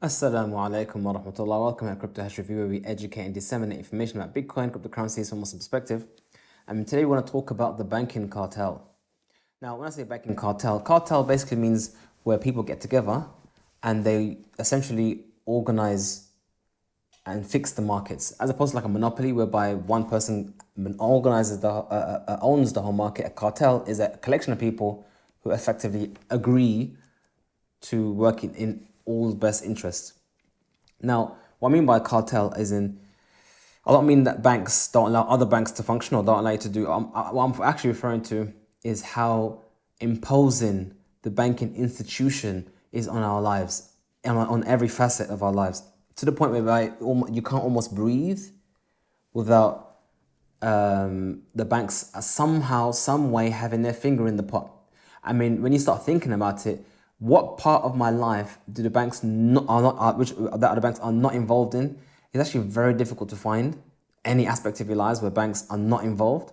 Assalamu alaikum wa rahmatullah. Welcome to Crypto Hash Review, where we educate and disseminate information about Bitcoin, cryptocurrencies from a Muslim perspective. And today we want to talk about the banking cartel. Now, when I say banking cartel basically means where people get together and they essentially organize and fix the markets, as opposed to like a monopoly whereby one person organizes owns the whole market. A cartel is a collection of people who effectively agree to work in all best interests. Now, what I mean by cartel is I don't mean that banks don't allow other banks to function or don't allow you to do. What I'm actually referring to is how imposing the banking institution is on our lives, and on every facet of our lives, to the point where you can't almost breathe without the banks somehow, some way having their finger in the pot. I mean, when you start thinking about it, what part of my life do the banks that the banks are not involved in? It's actually very difficult to find any aspect of your lives where banks are not involved.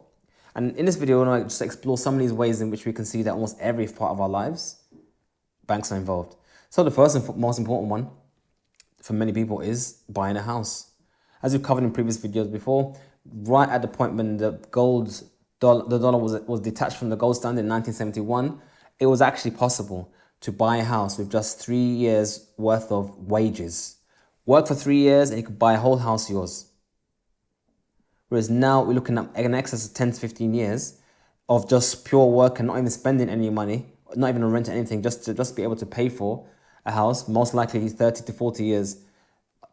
And in this video, I want to just explore some of these ways in which we can see that almost every part of our lives, banks are involved. So the first and most important one for many people is buying a house. As we've covered in previous videos before, right at the point when the dollar was detached from the gold standard in 1971, it was actually possible to buy a house with just 3 years worth of wages. Work for 3 years and you could buy a whole house yours. Whereas now we're looking at an excess of 10 to 15 years of just pure work and not even spending any money, not even rent anything, just to be able to pay for a house, most likely 30 to 40 years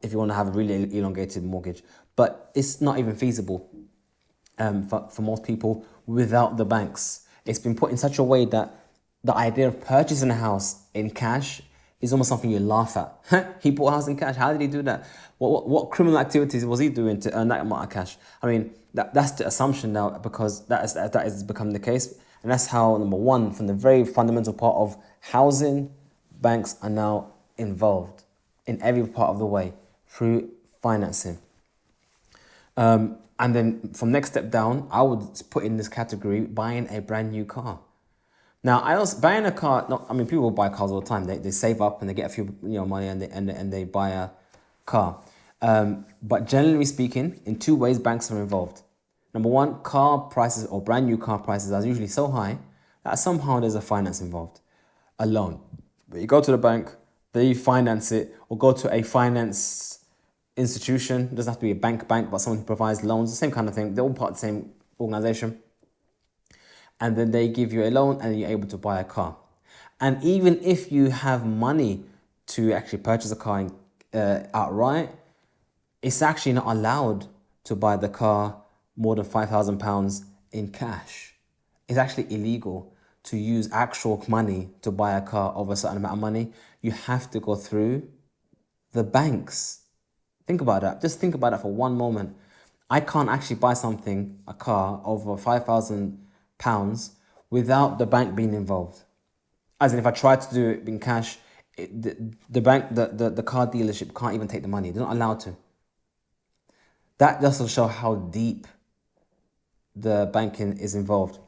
if you want to have a really elongated mortgage. But it's not even feasible for most people without the banks. It's been put in such a way that the idea of purchasing a house in cash is almost something you laugh at. He bought a house in cash. How did he do that? What criminal activities was he doing to earn that amount of cash? I mean, that's the assumption now, because that is becoming the case. And that's how, number one, from the very fundamental part of housing, banks are now involved in every part of the way through financing. And then from next step down, I would put in this category buying a brand new car. Now, buying a car. People buy cars all the time. They save up and they get a few money and they buy a car. But generally speaking, in two ways, banks are involved. Number one, car prices or brand new car prices are usually so high that somehow there's a finance involved, a loan. But you go to the bank, they finance it, or go to a finance institution. It doesn't have to be a bank, but someone who provides loans, the same kind of thing. They're all part of the same organization. And then they give you a loan and you're able to buy a car. And even if you have money to actually purchase a car outright, it's actually not allowed to buy the car more than £5,000 in cash. It's actually illegal to use actual money to buy a car over a certain amount of money. You have to go through the banks. Think about that. Just think about that for one moment. I can't actually buy a car over £5,000 without the bank being involved. As in, if I try to do it in cash, the car dealership can't even take the money. They're not allowed to. That just will show how deep the banking is involved.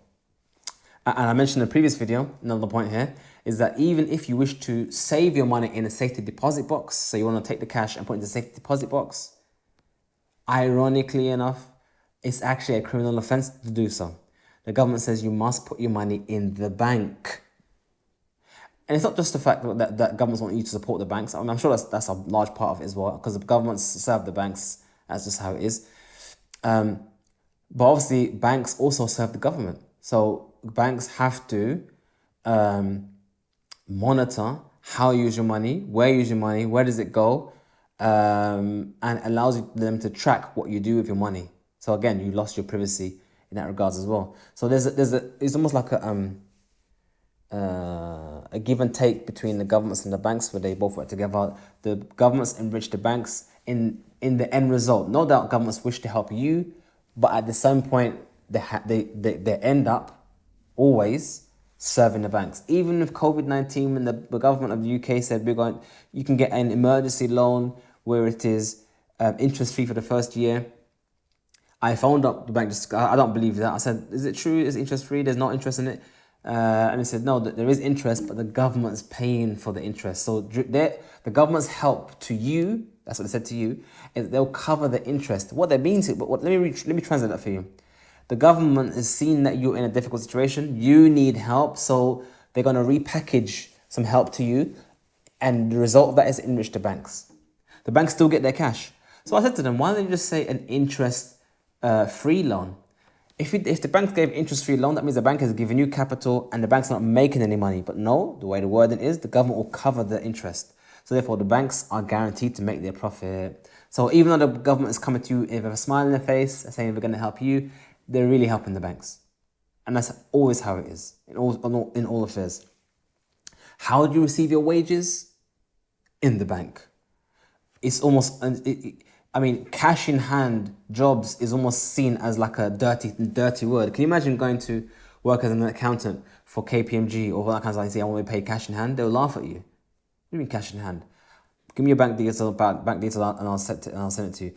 And I mentioned in the previous video, another point here, is that even if you wish to save your money in a safety deposit box, so you want to take the cash and put it in the safety deposit box, ironically enough, it's actually a criminal offense to do so. The government says you must put your money in the bank. And it's not just the fact that governments want you to support the banks. I'm sure that's a large part of it as well, because the governments serve the banks. That's just how it is. But obviously, banks also serve the government. So banks have to monitor how you use your money, where you use your money, where does it go, and allows them to track what you do with your money. So again, you lost your privacy in that regards as well. So it's almost like a give and take between the governments and the banks, where they both work together. The governments enrich the banks in the end result. No doubt governments wish to help you, but at the same point, they end up always serving the banks. Even with COVID-19, when the government of the UK said you can get an emergency loan where it is interest-free for the first year, I phoned up the bank. I don't believe that. I said, is it true? Is it interest-free? There's no interest in it. And they said, no, that there is interest, but the government's paying for the interest. So the government's help to you, that's what they said to you, is they'll cover the interest. What that means, let me translate that for you. The government has seen that you're in a difficult situation, you need help, so they're going to repackage some help to you, and the result of that is enrich the banks. The banks still get their cash. So I said to them, why don't you just say an interest free loan? If the bank gave interest-free loan, that means the bank has given you capital and the bank's not making any money. But no, the way the wording is, the government will cover the interest. So therefore, the banks are guaranteed to make their profit. So even though the government is coming to you with a smile on their face, saying we're going to help you, they're really helping the banks. And that's always how it is in all affairs. How do you receive your wages? In the bank. It's almost, cash in hand jobs is almost seen as like a dirty word. Can you imagine going to work as an accountant for KPMG or that kind of thing and say, I want to pay cash in hand? They'll laugh at you. What do you mean cash in hand? Give me your bank details and I'll send it to you.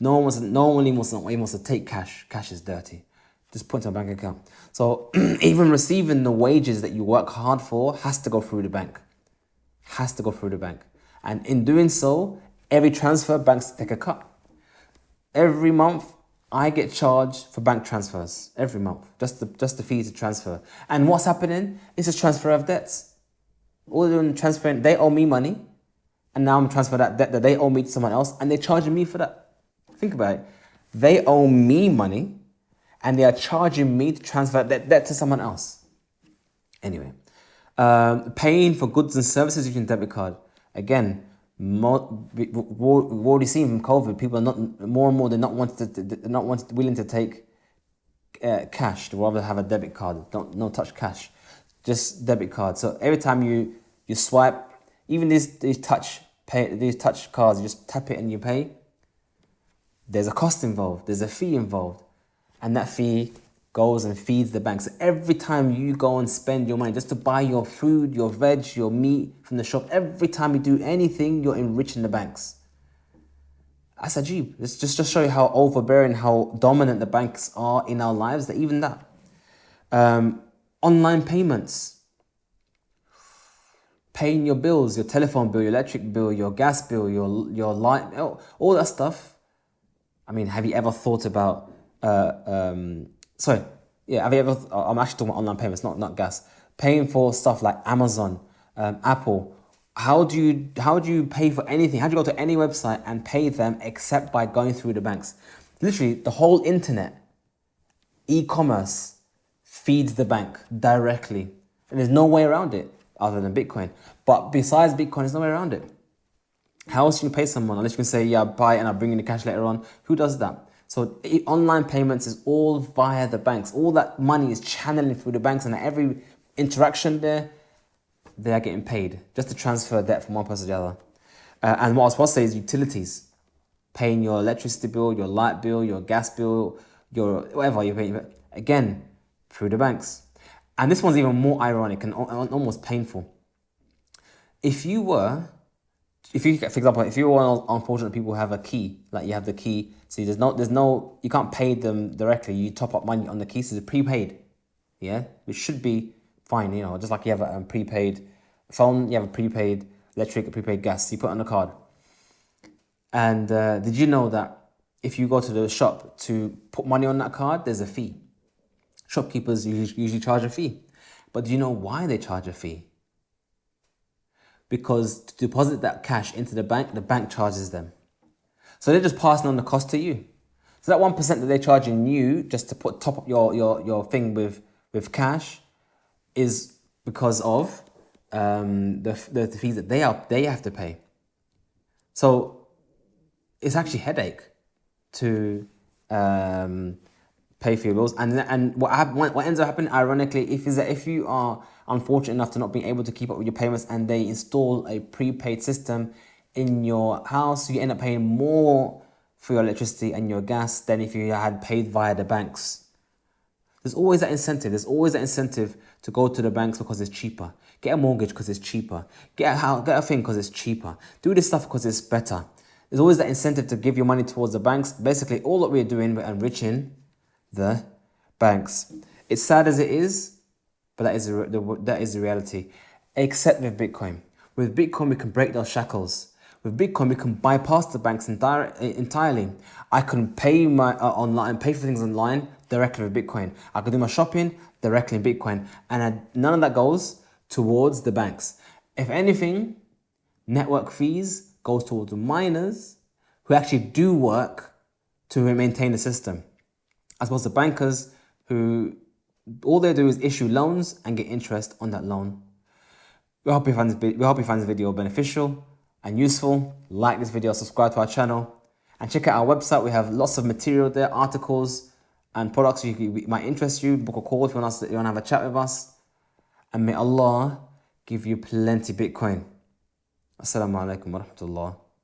No one wants to take cash. Cash is dirty. Just put it in a bank account. So even receiving the wages that you work hard for has to go through the bank. Has to go through the bank. And in doing so, every transfer, banks take a cut. Every month, I get charged for bank transfers. Every month, just the fee to transfer. And what's happening? It's a transfer of debts. All they're doing transferring, they owe me money, and now I'm transferring that debt that they owe me to someone else, and they're charging me for that. Think about it. They owe me money, and they are charging me to transfer that debt to someone else. Anyway, paying for goods and services using debit card. Again, we've already seen from COVID, people are they're not willing to take cash. They rather have a debit card. Don't touch cash, just debit card. So every time you swipe, even these touch cards, you just tap it and you pay. There's a cost involved. There's a fee involved, and that fee goes and feeds the bank. So every time you go and spend your money just to buy your food, your veg, your meat from the shop, every time you do anything, you're enriching the banks. That's ajib. It's just to show you how overbearing, how dominant the banks are in our lives, that even that. Online payments. Paying your bills, your telephone bill, your electric bill, your gas bill, your light, all that stuff. Have you ever thought about... have you ever... I'm actually talking about online payments, not gas. Paying for stuff like Amazon, Apple. How do you pay for anything? How do you go to any website and pay them except by going through the banks? Literally, the whole internet, e-commerce, feeds the bank directly. And there's no way around it other than Bitcoin. But besides Bitcoin, there's no way around it. How else can you pay someone? Unless you can say, yeah, buy it and I'll bring in the cash later on. Who does that? So online payments is all via the banks. All that money is channeling through the banks, and every interaction there, they are getting paid just to transfer debt from one person to the other. And what I was supposed to say is utilities. Paying your electricity bill, your light bill, your gas bill, your whatever you're paying. Again, through the banks. And this one's even more ironic and almost painful. For example, if you're one of those unfortunate people who have a key, like you have the key, so you can't pay them directly, you top up money on the key, so it's prepaid, yeah? Which should be fine, just like you have a prepaid phone, you have a prepaid electric, a prepaid gas, you put it on the card. And did you know that if you go to the shop to put money on that card, there's a fee? Shopkeepers usually charge a fee. But do you know why they charge a fee? Because to deposit that cash into the bank charges them. So they're just passing on the cost to you. So that 1% that they're charging you just to top up your thing with cash is because of the fees that they have to pay. So it's actually a headache to pay for your bills. And what ends up happening, ironically, if you are unfortunate enough to not being able to keep up with your payments and they install a prepaid system in your house, you end up paying more for your electricity and your gas than if you had paid via the banks. There's always that incentive to go to the banks because it's cheaper. Get a mortgage because it's cheaper. Get a thing because it's cheaper. Do this stuff because it's better. There's always that incentive to give your money towards the banks. Basically, all that we're doing, we're enriching the banks. It's sad as it is, but that is the reality. Except with Bitcoin. With Bitcoin, we can break those shackles. With Bitcoin, we can bypass the banks entirely. I can pay pay for things online directly with Bitcoin. I can do my shopping directly in Bitcoin, and none of that goes towards the banks. If anything, network fees goes towards the miners who actually do work to maintain the system, as opposed to bankers who all they do is issue loans and get interest on that loan. We hope you find this video beneficial and useful. Like this video, subscribe to our channel, and check out our website. We have lots of material there, articles and products might interest you. Book a call if you want to have a chat with us. And may Allah give you plenty Bitcoin. Assalamu alaikum wa rahmatullah.